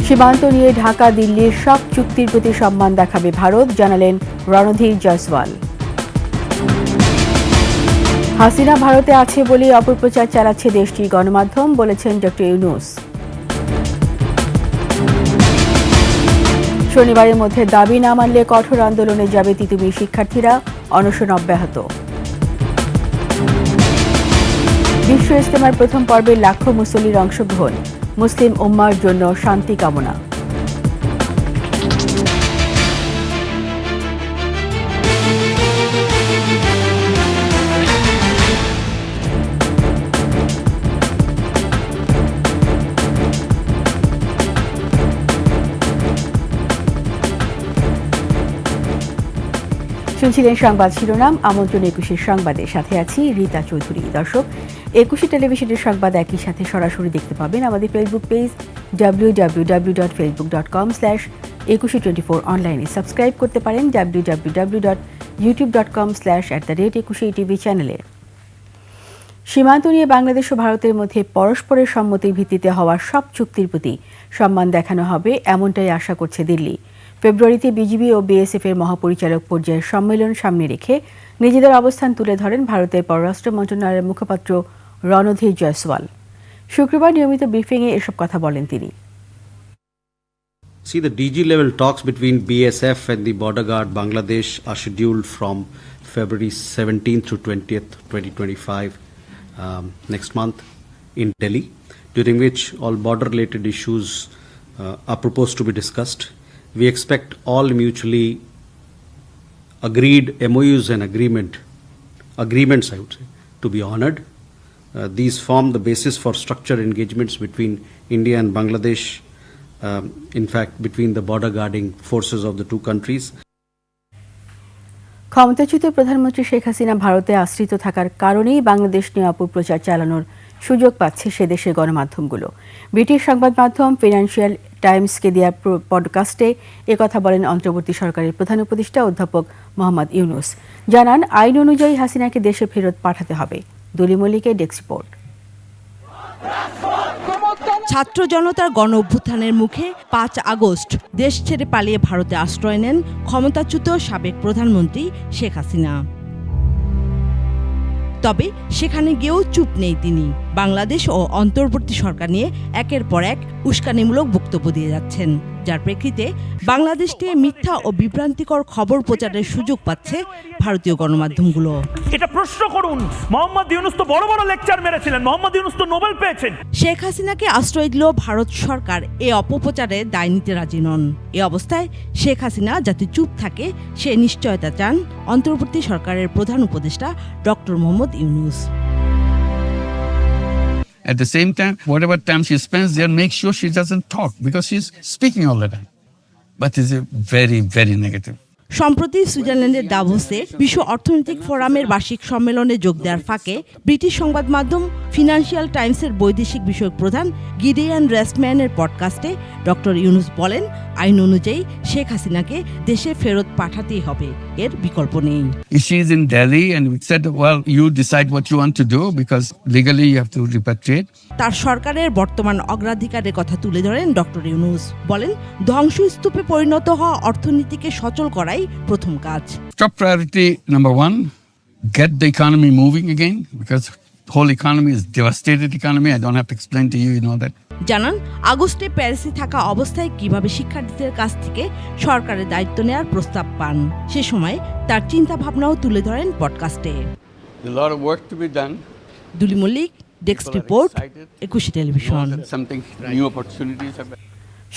সীমান্ত নিয়ে ঢাকা দিল্লির সব চুক্তির প্রতি সম্মান দেখাবে ভারত, জানালেন রণধীর জয়সওয়াল। হাসিনা ভারতে আছে বলে অপপ্রচার চালাচ্ছে দেশটির গণমাধ্যম, বলেছেন ডক্টর ইউনূস। শনিবারের মধ্যে দাবি না মানলে কঠোর আন্দোলনে যাবে তিতুমির শিক্ষার্থীরা, অনশন অব্যাহত। বিশ্ব ইজতেমার প্রথম পর্বের লাখো মুসল্লির অংশগ্রহণ, মুসলিম উম্মার জন্য শান্তি কামনা। শুনছিলেন সংবাদ শিরোনাম। আমন্ত্রণ ২১ সংবাদের সাথে আছি রীতা চৌধুরী। দর্শক, ২১ টেলিভিশনের সংবাদ একই সাথে সরাসরি দেখতে পাবেন আমাদের ফেসবুক পেজ www.facebook.com/2124 অনলাইনে সাবস্ক্রাইব করতে পারেন www.youtube.com/@21TV চ্যানেলে। সীমান্ত নিয়ে বাংলাদেশ ও ভারতের মধ্যে পরস্পরের সম্মতির ভিত্তিতে হওয়া সব চুক্তির প্রতি সম্মান দেখানো হবে, এমনটাই আশা করছে দিল্লি। ফেব্রুয়ারিতে বিজিবি ও বিএসএফ এর মহাপরিচালক পর্যায়ের সম্মেলন সামনে রেখে নিজেদের অবস্থান তুলে ধরেন ভারতের পররাষ্ট্র মন্ত্রণালয়ের মুখপাত্র রণধীর জয়সওয়াল। শুক্রবার নিয়মিত ব্রিফিংয়ে এসব কথা বলেন তিনি। See, the DG level talks between BSF and the border guard Bangladesh are scheduled from February 17th to 20th, 2025, next month in Delhi, during which all border-related issues are proposed to be discussed. We expect all mutually agreed MOUs and agreements, I would say, to be honored. These form the basis for structured engagements between India and Bangladesh, in fact, between the border guarding forces of the two countries. ক্ষমতাচ্যুত প্রধানমন্ত্রী শেখ হাসিনা ভারতে আশ্রিত থাকার কারণেই বাংলাদেশ নিয়ে অপপ্রচার চালানোর সুযোগ পাচ্ছে সে দেশের গণমাধ্যমগুলো। ব্রিটিশ সংবাদ মাধ্যম ফিনান্সিয়াল টাইমসকে দেওয়া পডকাস্টে একথা বলেন অন্তর্বর্তী সরকারের প্রধান উপদেষ্টা অধ্যাপক মোহাম্মদ ইউনূস। জানান, আইন অনুযায়ী হাসিনাকে দেশে ফেরত পাঠাতে হবে। দুলি মল্লিকের ডেস্ক রিপোর্ট। ছাত্র জনতার গণ অভ্যুত্থানের মুখে ৫ আগস্ট দেশ ছেড়ে পালিয়ে ভারতে আশ্রয় নেন ক্ষমতাচ্যুত সাবেক প্রধানমন্ত্রী শেখ হাসিনা। তবে সেখানে গিয়েও চুপ নেই তিনি। বাংলাদেশ ও অন্তর্বর্তী সরকার নিয়ে একের পর এক উস্কানিমূলক বক্তব্য দিয়ে যাচ্ছেন, যার প্রেক্ষিতে বাংলাদেশকে মিথ্যা ও বিভ্রান্তিকর খবর প্রচারের সুযোগ পাচ্ছে ভারতীয় গণমাধ্যমগুলো। এটা প্রশ্ন করুন, মোহাম্মদ ইউনূস তো বড় বড় লেকচার মেরেছিলেন, মোহাম্মদ ইউনূস তো নোবেল পেয়েছেন। শেখ হাসিনাকে আশ্রয় দিল ভারত সরকার এ অপপ্রচারে দায় নিতে রাজি নন। এ অবস্থায় শেখ হাসিনা যাতে চুপ থাকে সে নিশ্চয়তা চান অন্তর্বর্তী সরকারের প্রধান উপদেষ্টা doctor Mohammad Yunus. At the same time, whatever time she spends there, make sure she doesn't talk because she's speaking all the time. But it's very, very negative. সম্প্রতি সুইজারল্যান্ডের দাভোসে বিশ্ব অর্থনৈতিক ফোরামের বার্ষিক সম্মেলনে যোগ দেওয়ার ফাঁকে ব্রিটিশ সংবাদ মাধ্যম ফিনান্সিয়াল টাইমসের বৈদেশিক বিষয়ক প্রধান গিডিয়ান রেসম্যানের পডকাস্টে ডক্টর ইউনূস বলেন, আইন অনুযায়ী শেখ হাসিনাকে দেশে ফেরত পাঠাতেই হবে, এর বিকল্প নেই। She is in Delhi and we said, well, you decide what you want to do because legally you have to repatriate. তার সরকারের বর্তমান অগ্রাধিকারের কথা তুলে ধরেন ডক্টর ইউনূস। বলেন, ধ্বংসস্তূপে পরিণত হওয়া অর্থনীতিকে সচল করাই প্রথম কাজ। Top priority number 1, get the economy moving again because the whole economy is devastated economy. I don't have to explain to you, you know that. জানান, আগস্টে প্যারিসে থাকা অবস্থায় কিভাবে শিক্ষার্থীদের কাছ থেকে সরকারের দায়িত্ব নেওয়ার প্রস্তাব পান, সে সময় তার চিন্তা ভাবনাও তুলে ধরেন পডকাস্টে। A lot of work to be done. Duli Mallik, desk report, ২১ television. Something new opportunities have.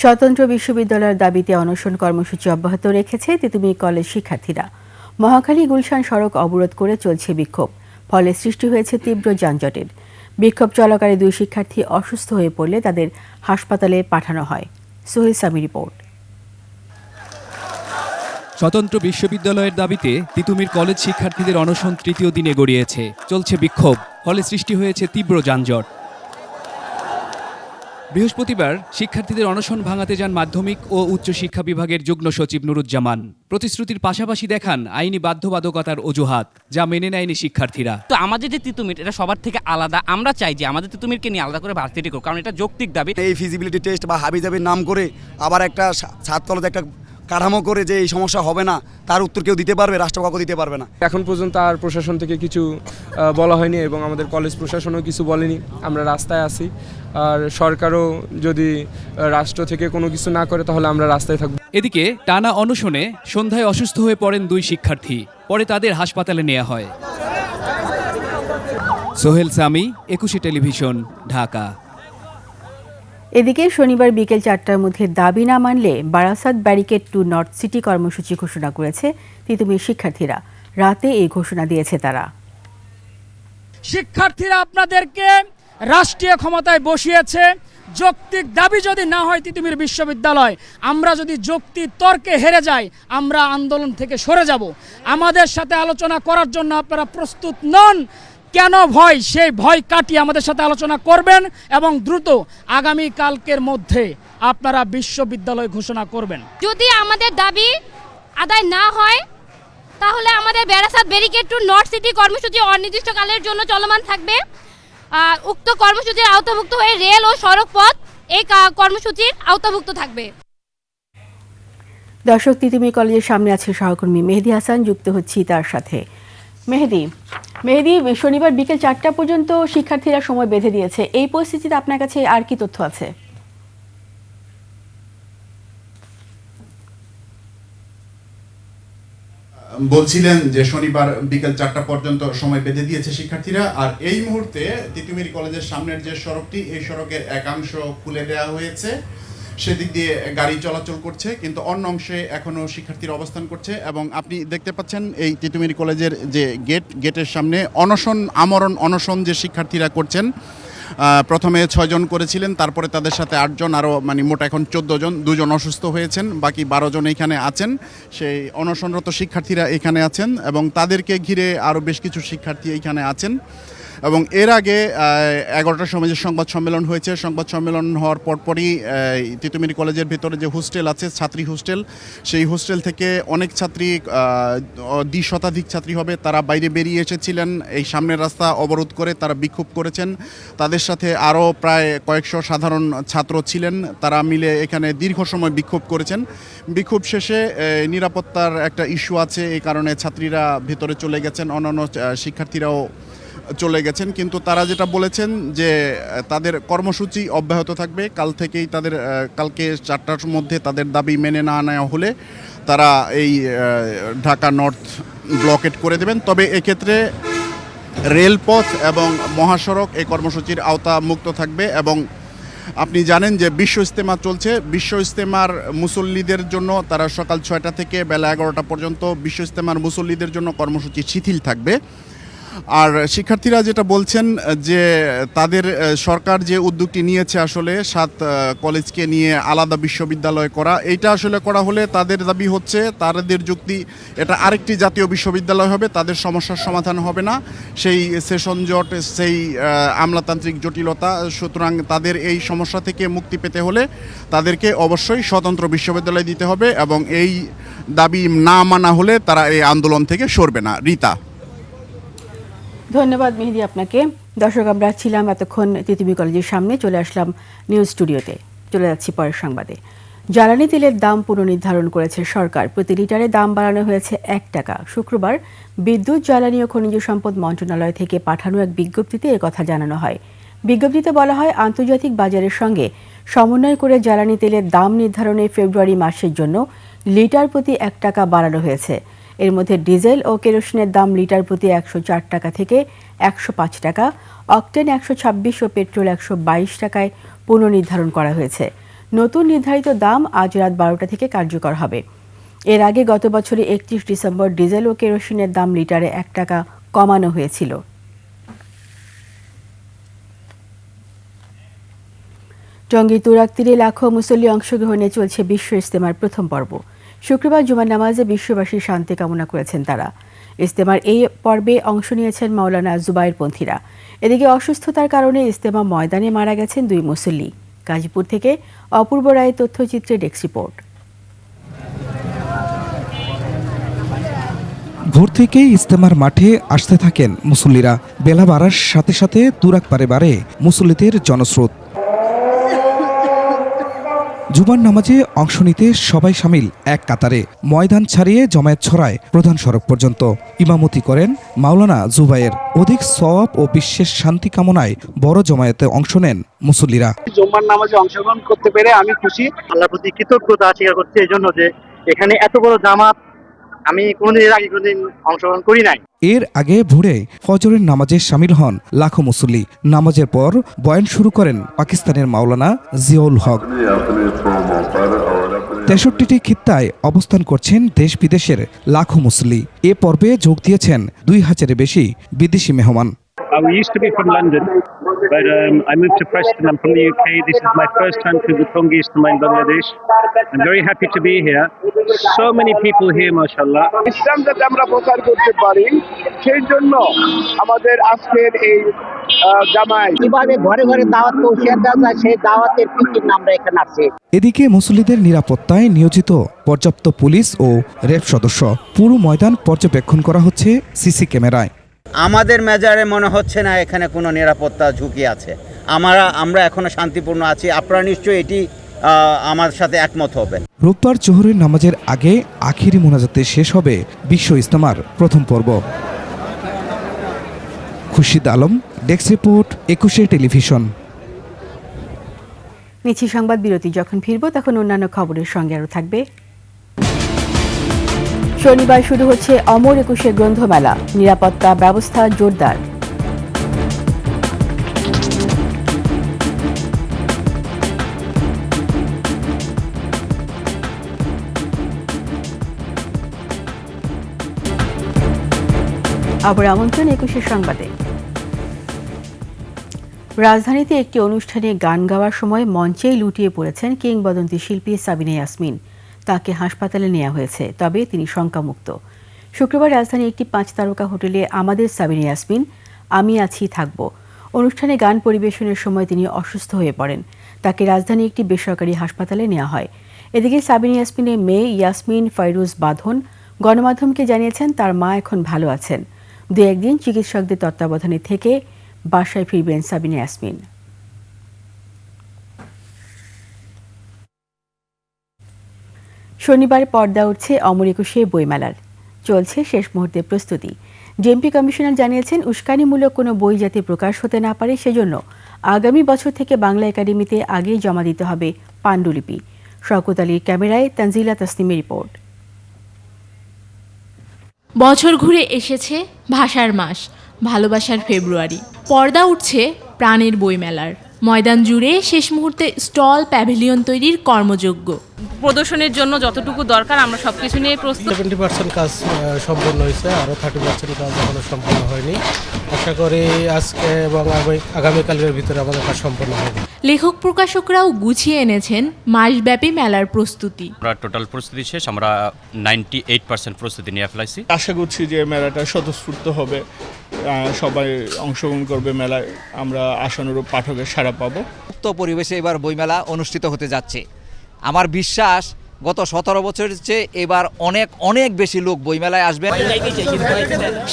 স্বতন্ত্র বিশ্ববিদ্যালয়ের দাবিতে অনশন কর্মসূচি অব্যাহত রেখেছে তিতুমির কলেজ শিক্ষার্থীরা। মহাখালী গুলশান সড়ক অবরোধ করে চলছে বিক্ষোভ, ফলে সৃষ্টি হয়েছে তীব্র যানজটের। বিক্ষোভ চলাকালে 2 শিক্ষার্থী অসুস্থ হয়ে পড়লে তাদের হাসপাতালে পাঠানো হয়। সোহেল সামি রিপোর্ট। স্বতন্ত্র বিশ্ববিদ্যালয়ের দাবিতে তিতুমির কলেজ শিক্ষার্থীদের অনশন 3য় দিনে গড়িয়েছে। চলছে বিক্ষোভ, ফলে সৃষ্টি হয়েছে তীব্র যানজট। বৃহস্পতিবার শিক্ষার্থীদের অনশন ভাঙাতে যান মাধ্যমিক ও উচ্চ শিক্ষা বিভাগের যুগ্ম সচিব নুরুজ্জামান। প্রতিশ্রুতির পাশাপাশি দেখান আইনি বাধ্যবাধকতার অজুহাত, যা মেনে নেয়নি শিক্ষার্থীরা। তো আমাদের যে তিতুমির এটা সবার থেকে আলাদা, আমরা চাই যে আমাদের তিতুমিরকে নিয়ে আলাদা করে ভার্সিটি করুক, কারণ এটা যৌক্তিক দাবি। এই ফিজিবিলিটি টেস্ট বা হাবিজাবির নাম করে আবার একটা ছাত্রদের একটা কাঠামো করে যে এই সমস্যা হবে না তার উত্তর কেউ দিতে পারবে? রাষ্ট্র কাউকে দিতে পারবে না। এখন পর্যন্ত আর প্রশাসন থেকে কিছু বলা হয়নি এবং আমাদের কলেজ প্রশাসনও কিছু বলেনি। আমরা রাস্তায় আছি, আর সরকারও যদি রাষ্ট্র থেকে কোনো কিছু না করে তাহলে আমরা রাস্তায় থাকবো। এদিকে টানা অনশনে সন্ধ্যায় অসুস্থ হয়ে পড়েন 2 শিক্ষার্থী। পরে তাদের হাসপাতালে নেওয়া হয়। সোহেল সামি, 21 টেলিভিশন, ঢাকা। এদিকে শনিবার বিকেল 4টার মধ্যে দাবি না মানলে Barasat barricade two north city কর্মসূচি ঘোষণা করেছে তিতুমির শিক্ষার্থীরা। রাতে এই ঘোষণা দিয়েছে তারা। শিক্ষার্থীরা আপনাদেরকে রাষ্ট্রীয় ক্ষমতায় বসিয়েছে, যৌক্তিক দাবি যদি না হয় তিতুমির বিশ্ববিদ্যালয়, আমরা যদি যুক্তি তর্কে হেরে যাই আমরা আন্দোলন থেকে সরে যাব। আমাদের সাথে আলোচনা করার জন্য আপনারা প্রস্তুত নন, কেন ভয়? সেই ভয় কাটিয়ে আমাদের সাথে আলোচনা করবেন এবং দ্রুত আগামী কালকের মধ্যে আপনারা বিশ্ববিদ্যালয় ঘোষণা করবেন। যদি আমাদের দাবি আদায় না হয় তাহলে আমাদের Barasat barricade two north city কর্মসূচি অনির্দিষ্টকালের জন্য চলমান থাকবে। উক্ত কর্মসূচির আওতাভুক্ত হয়ে রেল ও সড়ক পথ এই কর্মসূচির আওতাভুক্ত থাকবে। দর্শক, তিতুমির কলেজের সামনে আছে সহকর্মী মেহেদি হাসান, যুক্ত হচ্ছি তার সাথে। মেহেদি, শনিবার বিকেল 4টা পর্যন্ত শিক্ষার্থীরা সময় বেঁধে দিয়েছে। এই পরিস্থিতিতে আপনার কাছে আর কি তথ্য আছে? বলছিলেন যে শনিবার বিকেল 4টা পর্যন্ত সময় বেঁধে দিয়েছে শিক্ষার্থীরা, আর এই মুহূর্তে তিতুমির কলেজের সামনের যে সড়কটি, এই সড়কের একাংশ খুলে দেওয়া হয়েছে, সেদিক দিয়ে গাড়ি চলাচল করছে, কিন্তু অন্য অংশে এখনো শিক্ষার্থীরা অবস্থান করছে। এবং আপনি দেখতে পাচ্ছেন এই তিতুমির কলেজের যে গেটের সামনে আমরণ অনশন যে শিক্ষার্থীরা করছেন। প্রথমে 6 জন করেছিলেন, তারপরে তাদের সাথে 8 জন, আরও মোট এখন 14 জন। 2 জন অসুস্থ হয়েছেন, বাকি 12 জন এখানে আছেন। সেই অনশনরত শিক্ষার্থীরা এখানে আছেন এবং তাদেরকে ঘিরে আরও বেশ কিছু শিক্ষার্থী এখানে আছেন। এবং এর আগে 11টার সময় যে সংবাদ সম্মেলন হয়েছে, সংবাদ সম্মেলন হওয়ার পরপরই তিতুমির কলেজের ভেতরে যে হোস্টেল আছে, ছাত্রী হোস্টেল, সেই হোস্টেল থেকে অনেক ছাত্রী, 2 শতাধিক ছাত্রী হবে, তারা বাইরে বেরিয়ে এসেছিলেন। এই সামনের রাস্তা অবরোধ করে তারা বিক্ষোভ করেছেন। তাদের সাথে আরও প্রায় কয়েকশো সাধারণ ছাত্র ছিলেন, তারা মিলে এখানে দীর্ঘ সময় বিক্ষোভ করেছেন। বিক্ষোভ শেষে নিরাপত্তার একটা ইস্যু আছে, এই কারণে ছাত্রীরা ভেতরে চলে গেছেন, অন্যান্য শিক্ষার্থীরাও চলে গেছেন। কিন্তু তারা যেটা বলেছেন যে তাদের কর্মসূচি অব্যাহত থাকবে। কালকে 4টার মধ্যে তাদের দাবি মেনে না নেওয়া হলে তারা এই ঢাকা নর্থ ব্লকেট করে দেবেন। তবে এক্ষেত্রে রেলপথ এবং মহাসড়ক এই কর্মসূচির আওতা মুক্ত থাকবে। এবং আপনি জানেন যে বিশ্ব ইজতেমা চলছে, বিশ্ব ইজতেমার মুসল্লিদের জন্য তারা সকাল 6টা থেকে বেলা 11টা পর্যন্ত বিশ্ব ইজতেমার মুসল্লিদের জন্য কর্মসূচি শিথিল থাকবে। আর শিক্ষার্থীরা যেটা বলছেন যে তাদের সরকার যে উদ্যোগটি নিয়েছে আসলে 7 কলেজকে নিয়ে আলাদা বিশ্ববিদ্যালয় করা, এইটা আসলে করা হলে তাদের দাবি হচ্ছে, তাদের যুক্তি, এটা আরেকটি জাতীয় বিশ্ববিদ্যালয় হবে, তাদের সমস্যার সমাধান হবে না, সেই সেশন জট, সেই আমলাতান্ত্রিক জটিলতা। সুতরাং তাদের এই সমস্যা থেকে মুক্তি পেতে হলে তাদেরকে অবশ্যই স্বতন্ত্র বিশ্ববিদ্যালয় দিতে হবে এবং এই দাবি না মানা হলে তারা এই আন্দোলন থেকে সরবে না। রিতা। ধন্যবাদ মেহেদি আপনাকে। দর্শক, আমরা ছিলাম এতক্ষণ তিতুমির কলেজের সামনে, চলে আসলাম নিউজ স্টুডিওতে। চলে যাচ্ছি পরের সংবাদে। জ্বালানি তেলের দাম পুনর্নির্ধারণ করেছে সরকার। প্রতি লিটারে দাম বাড়ানো হয়েছে 1 টাকা। শুক্রবার বিদ্যুৎ, জ্বালানি ও খনিজ সম্পদ মন্ত্রণালয় থেকে পাঠানো এক বিজ্ঞপ্তিতে কথা জানানো হয়। বিজ্ঞপ্তিতে বলা হয়, আন্তর্জাতিক বাজারের সঙ্গে সমন্বয় করে জ্বালানি তেলের দাম নির্ধারণে ফেব্রুয়ারি মাসের জন্য লিটার প্রতি 1 টাকা বাড়ানো হয়েছে। এর মধ্যে ডিজেল ও কেরোসিনের দাম লিটার প্রতি 104 টাকা থেকে 105 টাকা, অকটেন 126 ও পেট্রোল 122 টাকায় পুনর্নির্ধারণ করা হয়েছে। নতুন নির্ধারিত দাম আজ রাত 12টা থেকে কার্যকর হবে। এর আগে গত বছরে 31 ডিসেম্বর ডিজেল ও কেরোসিনের দাম লিটারে 1 টাকা কমানো হয়েছিল। টঙ্গীর তুরাগ তীরে লাখো মুসল্লি অংশগ্রহণে চলছে বিশ্ব ইজতেমার প্রথম পর্ব। শুক্রবার জুমার নামাজে বিশ্ববাসীর শান্তি কামনা করেছেন তারা। ইজতেমার এই পর্বে অংশ নিয়েছেন মাওলানা জুবায়ের পন্থীরা। এদিকে অসুস্থতার কারণে ইজতেমা ময়দানে মারা গেছেন 2 মুসল্লি। গাজীপুর থেকে অপূর্ব রায়ের তথ্যচিত্রে ডেস্ক রিপোর্ট। ভোর থেকেই ইজতেমার মাঠে আসতে থাকেন মুসল্লিরা। বেলা বাড়ার সাথে সাথে তুরাক পারে বাড়ে মুসল্লিদের জনস্রোত। জুমার নামাজে অংশ নিতে সবাই শামিল এক কাতারে। ময়দান ছাড়িয়ে জমায়েত ছড়ায় প্রধান সড়ক পর্যন্ত। ইমামতি করেন মাওলানা জুবায়ের। অধিক সওয়াব ও বিশ্বের শান্তি কামনায় বড় জমায়েতে অংশ নেন মুসল্লিরা। জুমার নামাজে অংশগ্রহণ করতে পেরে আমি খুশি। আল্লাহর প্রতি কৃতজ্ঞতা স্বীকার করছি এই জন্য যে এখানে এত বড় জামাত আমি কোনোদিন আগে অংশগ্রহণ করি নাই। এর আগে ভোরে ফজরের নামাজে শামিল হন লাখো মুসল্লি। নামাজের পর বয়ান শুরু করেন পাকিস্তানের মাওলানা জিয়াউল হক। 63টি খিত্তায় অবস্থান করছেন দেশ বিদেশের লাখো মুসল্লি। এ পর্বে যোগ দিয়েছেন 2000-এর বেশি বিদেশি মেহমান। We used to be from London, but I moved to Preston. I'm from the UK. This is my first time to the Tongi Ijtima in Bangladesh. I'm very happy to be here. So many people here, mashallah. ইসলাম যাতে আমরা প্রচার করতে পারি সেই জন্য আমাদের আজকের এই জামায়াত কিভাবে ঘরে ঘরে দাওয়াত পৌঁছে দেওয়া যায় সেই দাওয়াতের ফিকির আমরা এখানে আসছি। এদিকে মুসল্লিদের নিরাপত্তায় নিয়োজিত পর্যাপ্ত পুলিশ ও র্যাব সদস্য। পুরো ময়দান পর্যবেক্ষণ করা হচ্ছে সিসি ক্যামেরায়। আমাদের মেজারে মনে হচ্ছে না এখানে কোনো নিরাপত্তা ঝুঁকি আছে। আমরা এখনো শান্তিপূর্ণ আছি। আপনারা নিশ্চয়ই এটি আমার সাথে একমত হবেন। রোববার জোহরের নামাজের আগে আখিরি মোনাজাতে শেষ হবে বিশ্ব ইজতেমার প্রথম পর্ব। Khurshid Alam, desk report, 21 television. নিচ্ছি সংবাদ বিরতি। যখন ফিরব তখন অন্যান্য খবরের সঙ্গে আরও থাকবে। শনিবার শুরু হচ্ছে অমর 21 গ্রন্থমেলা। নিরাপত্তা ব্যবস্থা জোরদার। আবার আমন্ত্রণ 21 সংবাদে। রাজধানীতে একটি অনুষ্ঠানে গান গাওয়ার সময় মঞ্চেই লুটিয়ে পড়েছেন কিংবদন্তি শিল্পী সাবিনা ইয়াসমিন। তাকে হাসপাতালে নেওয়া হয়েছে, তবে তিনি শঙ্কামুক্ত। শুক্রবার রাজধানী একটি 5 তারকা হোটেলে আমাদের সাবিনা ইয়াসমিন আমি আছি থাকব অনুষ্ঠানে গান পরিবেশনের সময় তিনি অসুস্থ হয়ে পড়েন। তাকে রাজধানী একটি বেসরকারি হাসপাতালে নেওয়া হয়। এদিকে সাবিনা ইয়াসমিনের মেয়ে ইয়াসমিন ফাইরুজ বাঁধন গণমাধ্যমকে জানিয়েছেন তার মা এখন ভালো আছেন। 2-1 দিন চিকিৎসকদের তত্ত্বাবধানে থেকে বাসায় ফিরবেন সাবিনা ইয়াসমিন। শনিবার পর্দা উঠছে অমর 21 বইমেলার। চলছে শেষ মুহূর্তের প্রস্তুতি। ডিএমপি কমিশনার জানিয়েছেন উস্কানিমূলক কোনো বই যাতে প্রকাশ হতে না পারে সেজন্য আগামী বছর থেকে বাংলা একাডেমিতে আগেই জমা দিতে হবে পাণ্ডুলিপি। শওকত আলীর ক্যামেরায় তানজিলা তাসনিমের রিপোর্ট। বছর ঘুরে এসেছে ভাষার মাস, ভালোবাসার ফেব্রুয়ারি। পর্দা উঠছে প্রাণের বইমেলার। ময়দান জুড়ে শেষ মুহূর্তে স্টল, প্যাভিলিয়ন তৈরির কর্মযজ্ঞ। প্রদর্শনের জন্য যতটুকু দরকার আমরা সবকিছু নিয়ে প্রস্তুত। 70% কাজ সম্পন্ন হয়েছে, আরও 30% কাজ এখনো সম্পন্ন হয়নি। আশা করি আজকে এবং আগামীকালের ভিতরে আমাদের কাজ সম্পন্ন হবে। লেখক প্রকাশকরাও গুছিয়ে এনেছেন মাসব্যাপী মেলার প্রস্তুতি। আমরা টোটাল প্রস্তুতি শেষ, আমরা 98% প্রস্তুতি নিয়ে ফেলাইছি। আশা করছি যে মেলাটা স্বতঃস্ফূর্ত হবে, সবাই অংশগ্রহণ করবে মেলায়, আমরা আশানুরূপ পাঠকের সাড়া পাবো। মুক্ত পরিবেশে এবার বইমেলা অনুষ্ঠিত হতে যাচ্ছে। আমার বিশ্বাস গত 17 বছরের চেয়ে এবার অনেক বেশি লোক বইমেলায় আসবেন।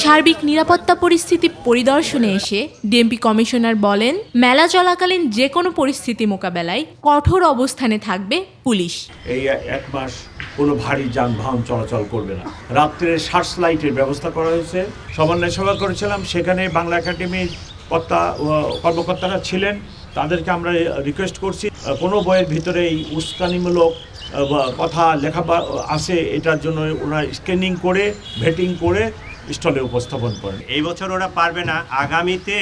সার্বিক নিরাপত্তা পরিস্থিতি পরিদর্শনে এসে ডিএমপি কমিশনার বলেন, মেলা চলাকালীন যে কোনো পরিস্থিতি মোকাবেলায় কঠোর অবস্থানে থাকবে পুলিশ। এই 1 মাস কোনো ভারী যানবাহন চলাচল করবে না। রাত্রে সার্চ লাইটের ব্যবস্থা করা হয়েছে। সমন্বয় সভা করেছিলাম, সেখানে বাংলা একাডেমির কর্মকর্তারা ছিলেন। তাদেরকে আমরা রিকোয়েস্ট করছি কোনো বইয়ের ভিতরে এই উস্কানিমূলক কথা লেখা আছে, এটার জন্য ওরা স্ক্যানিং করে ভেটিং করে স্টলে উপস্থাপন করেন। এই বছর ওরা পারবে না, আগামীতে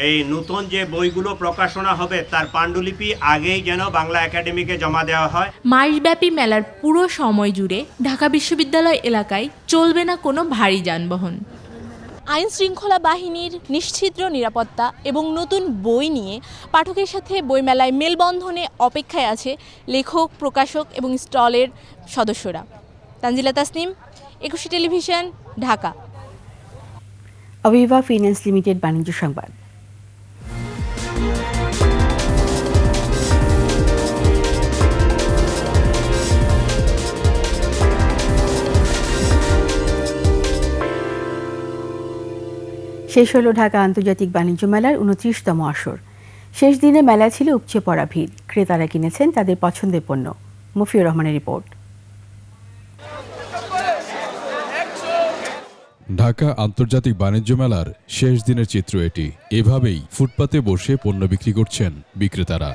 এই নতুন যে বইগুলো প্রকাশনা হবে তার পাণ্ডুলিপি আগেই যেন বাংলা একাডেমিকে জমা দেওয়া হয়। মাসব্যাপী মেলার পুরো সময় জুড়ে ঢাকা বিশ্ববিদ্যালয় এলাকায় চলবে না কোনো ভারী যানবাহন। আইন শৃঙ্খলা বাহিনীর নিশ্ছিদ্র নিরাপত্তা এবং নতুন বই নিয়ে পাঠকের সাথে বইমেলায় মেলবন্ধনে অপেক্ষায় আছে লেখক, প্রকাশক এবং স্টলের সদস্যরা। Tanzila Tasnim, 21 television, Dhaka. Aviva Finance Limited বাণিজ্য সংবাদ। শেষ হলো ঢাকা আন্তর্জাতিক বাণিজ্য মেলার 29তম আসর। শেষ দিনে মেলায় ছিল উপচে পড়া ভিড়। ক্রেতারা কিনেছেন তাদের পছন্দের পণ্য। মফিউর রহমানের রিপোর্ট। ঢাকা আন্তর্জাতিক বাণিজ্য মেলার শেষ দিনের চিত্র এটি। এভাবেই ফুটপাতে বসে পণ্য বিক্রি করছেন বিক্রেতারা।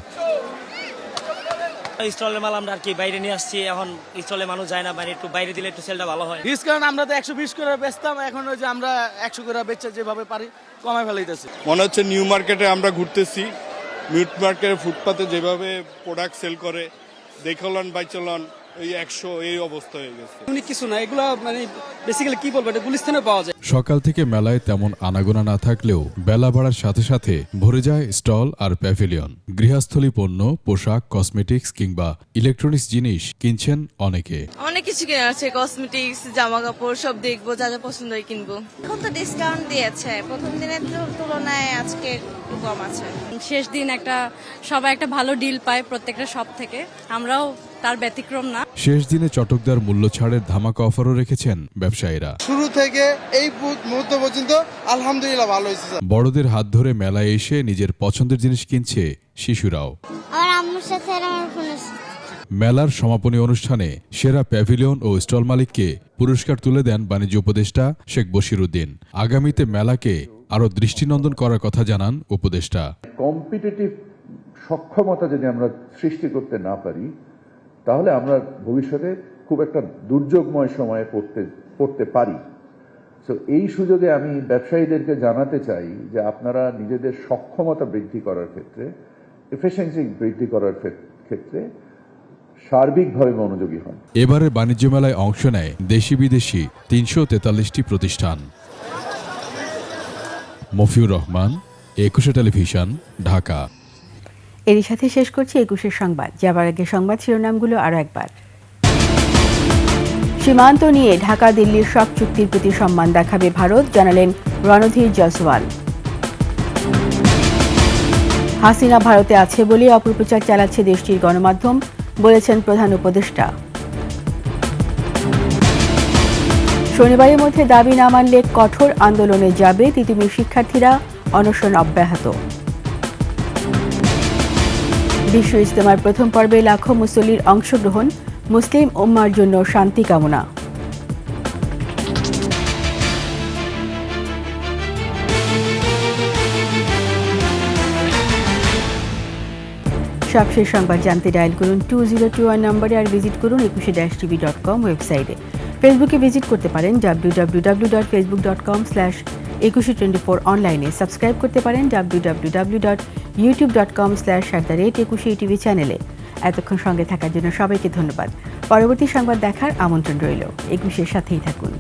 স্টলের মাল আমরা আর কি বাইরে নিয়ে আসছি, এখন স্টলে মানুষ যায় না, মানে একটু বাইরে দিলে একটু সেলটা ভালো হয়। ডিসকাউন্ট আমরা তো 120 করে বেচতাম, এখন ওই যে আমরা 100 করে বেচে যেভাবে পারি কমায় ফেলাইতেছি। মনে হচ্ছে নিউ মার্কেটে আমরা ঘুরতেছি। নিউ মার্কেটে ফুটপাতে যেভাবে প্রোডাক্ট সেল করে দেখলন বাই চলন এই 100 এই অবস্থা হয়ে গেছে। উনি কিছু না, এগুলো মানে বেসিক্যালি কি বলবো, এটা গুলিস্তানে পাওয়া যায়। সকাল থেকে মেলায় তেমন আনাগোনা না থাকলেও বেলা বাড়ার সাথে সাথে ভরে যায় স্টল আর প্যাভিলিয়ন। গৃহস্থলী পণ্য, পোশাক, কসমেটিক্স কিংবা ইলেকট্রনিক্স জিনিস কিনছেন অনেকে। অনেক কিছু কেনা আছে, কসমেটিক্স, জামা কাপড় সব দেখবো, যা যা পছন্দ হয় কিনবো। এখন তো ডিসকাউন্ট দিয়েছে, প্রথম দিনের তুলনায় আজকে একটু কম আছে। শেষ দিন সবাই একটা ভালো ডিল পায় প্রত্যেকটা শপ থেকে, আমরাও তার ব্যতিক্রম না। শেষ দিনে চটকদার মূল্য ছাড়ের ধামাকা অফারও রেখেছেন ব্যবসায়ীরা। শুরু থেকে এই মুহূর্ত পর্যন্ত আলহামদুলিল্লাহ ভালো হয়েছে। বড়দের হাত ধরে মেলায় এসে নিজের পছন্দের জিনিস কিনছে শিশুরাও। আমার আম্মুর সাথে আমার মেলার সমাপনী অনুষ্ঠানে সেরা প্যাভিলিয়ন ও স্টল মালিককে পুরস্কার তুলে দেন বাণিজ্য উপদেষ্টা শেখ বশিরউদ্দিন। আগামীতে মেলাকে আরও দৃষ্টিনন্দন করার কথা জানান উপদেষ্টা। কম্পিটিটিভ সক্ষমতা যদি আমরা সৃষ্টি করতে না পারি, তাহলে আমরা ভবিষ্যতে খুব একটা দুর্যোগময় সময়ে পড়তে পারি। সো এই সুযোগে আমি ব্যবসায়ীদেরকে জানাতে চাই যে আপনারা নিজেদের সক্ষমতা বৃদ্ধি করার ক্ষেত্রে, এফিসিয়েন্সি বৃদ্ধি করার ক্ষেত্রে সার্বিকভাবে মনোযোগী হন। এবারে বাণিজ্য মেলায় অংশ নেয় দেশি বিদেশি 343টি প্রতিষ্ঠান। মফিউর রহমান, একুশে টেলিভিশন, ঢাকা। এরই সাথে শেষ করছি 21 সংবাদ। যাবার আগে সংবাদ শিরোনামগুলো আরও একবার। সীমান্ত নিয়ে ঢাকা দিল্লির সব চুক্তির প্রতি সম্মান দেখাবে ভারত, জানালেন রণধীর জয়সওয়াল। হাসিনা ভারতে আছে বলে অপপ্রচার চালাচ্ছে দেশটির গণমাধ্যম, বলেছেন প্রধান উপদেষ্টা। শনিবারের মধ্যে দাবি না মানলে কঠোর আন্দোলনে যাবে তিতুমির শিক্ষার্থীরা, অনশন অব্যাহত। বিশ্ব ইজতেমার প্রথম পর্বে লাখো মুসল্লির অংশগ্রহণ, মুসলিম উম্মার জন্য শান্তি কামনা। সবশেষ সংবাদ জানতে ডায়াল করুন 2021 নম্বরে, আর ভিজিট করুন 21-tv.com ওয়েবসাইটে। ফেসবুকে ভিজিট করতে পারেন www.facebook.com/2124 অনলাইনে। সাবস্ক্রাইব করতে পারেন www.youtube.com/@21tv চ্যানেলে। এতক্ষণ সঙ্গে থাকার জন্য সবাইকে ধন্যবাদ। পরবর্তী সংবাদ দেখার আমন্ত্রণ রইল। 21-এর সাথেই থাকুন।